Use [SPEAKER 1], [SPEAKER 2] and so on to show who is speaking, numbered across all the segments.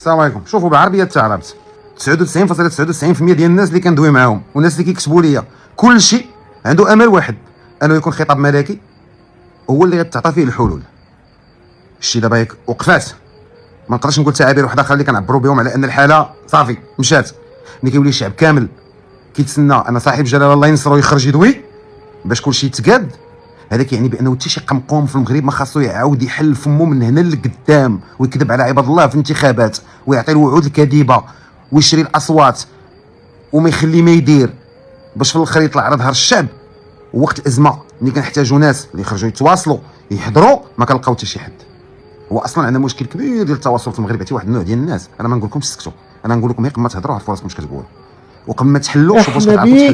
[SPEAKER 1] السلام عليكم. شوفوا بالعربيه تعربت 99.99% ديال الناس اللي كندوي معاهم والناس اللي كيكتبوا لي كل شيء عنده امل واحد، انه يكون خطاب ملكي هو اللي غتعطى فيه الحلول. الشيء دابا هيك وقفات، ما نقدرش نقول تعابير واحده اخرى اللي كنعبروا بهم على ان الحاله صافي مشات. ملي كيولي الشعب كامل كيتسنى ان صاحب جلاله الله ينصرو يخرج يدوي باش كل شيء يتقاد، هذا كيعني بانه حتى شي قمقوم في المغرب ما خاصو يعاود يحل فمو من هنا لقدام ويكذب على عباد الله في الانتخابات ويعطي الوعود الكاذبه ويشري الاصوات وما يخلي ما يدير باش في الاخر يطلع على ظهر الشعب. ووقت الازمه ملي كنحتاجوا ناس اللي يخرجوا يتواصلوا يحضروا ما كنلقاو حتى شي حد. هو اصلا عندنا مشكل كبير ديال التواصل في المغرب، حتى واحد النوع ديال الناس. انا ما نقول لكمش سكتوا، انا نقول لكم قبل ما تهضروا عرفوا راسكم اش كتقولوا وقبل ما تحلوا شوفوا واش كتعرفوا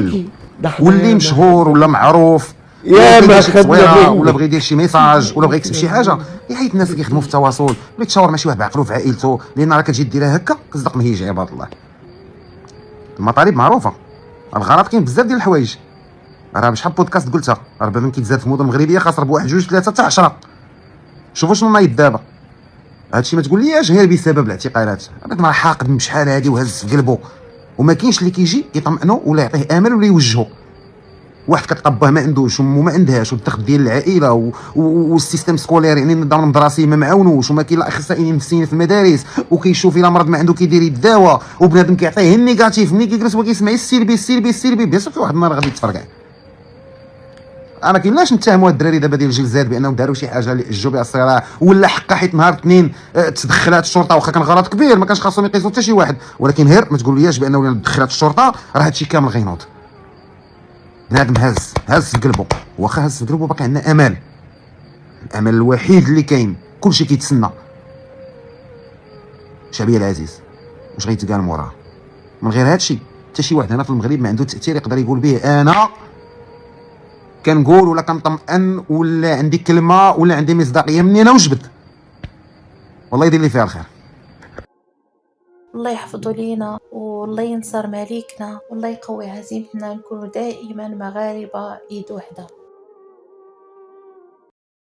[SPEAKER 1] تحلوا. واللي مشهور ولا معروف
[SPEAKER 2] يا ما خدنا
[SPEAKER 1] ولا بغى يدير شي ميساج ولا بغى يكتب شي حاجه يحيد الناس اللي كيخدموا في التواصل ولا يتشاور مع شي واحد بعقلو في عائلته، لان راه كتجي ديرها هكا كتصدق مهيج عباد الله. المطالب معروفه، الغلط كاين بزاف ديال الحوايج. راه بشحال بودكاست قلتها، راه باب كيتزاد في المدن المغربيه خاص بواحد جوج ثلاثه حتى 10. شوفوا شنو نايض دابا. هادشي ما تقولياش غير بسبب الاعتقالات، هذاك راه حاقد من شحال هادي وهز في قلبه وما كاينش اللي كيجي يطمئنو ولا يعطيه امل ولا يوجهه. واحد كتطبه ما عندوش ومو ما عندهاش والضغط ديال العائله والسيستم سكولير يعني النظام المدرسي ما معاونوش وما كاين لا اخصائيين نفسيين في المدارس وكيشوف الا مرض ما عنده كيدير يداوى وبنادم كيعطيه النيجاتيف ملي كيجلس هو كيسمع السلبي السلبي السلبي بيان سور واحد النهار غادي يتفرقع. انا كاينلاش نتهموا الدراري دابا ديال الجيل زاد بانهم داروا شي حاجه اللي اجوا بها الصراع ولا حقا حيت نهار اثنين تدخلات الشرطه واخا كان غلط كبير ما كانش خاصهم يقيسوا حتى شي واحد، ولكن غير ما تقولياش بانه تدخلات الشرطه راه هادشي كامل غينوض. بنادم هز في قلبه، واخا هز في قلبه باقي عندنا امل. الامل الوحيد اللي كاين كلشي كيتسنى. شعبي العزيز واش غيتقال موراه؟ من غير هادشي حتى شي واحد هنا في المغرب ما عنده تاثير يقدر يقول به انا كنقول ولا كنطمئن ولا عندي كلمه ولا عندي مصداقيه مني انا وجبد. والله يدير لي فيها الخير.
[SPEAKER 3] الله يحفظه لينا والله ينصر مالكنا والله يقوي عزيمتنا نكونوا دائما مغاربة ايد وحده.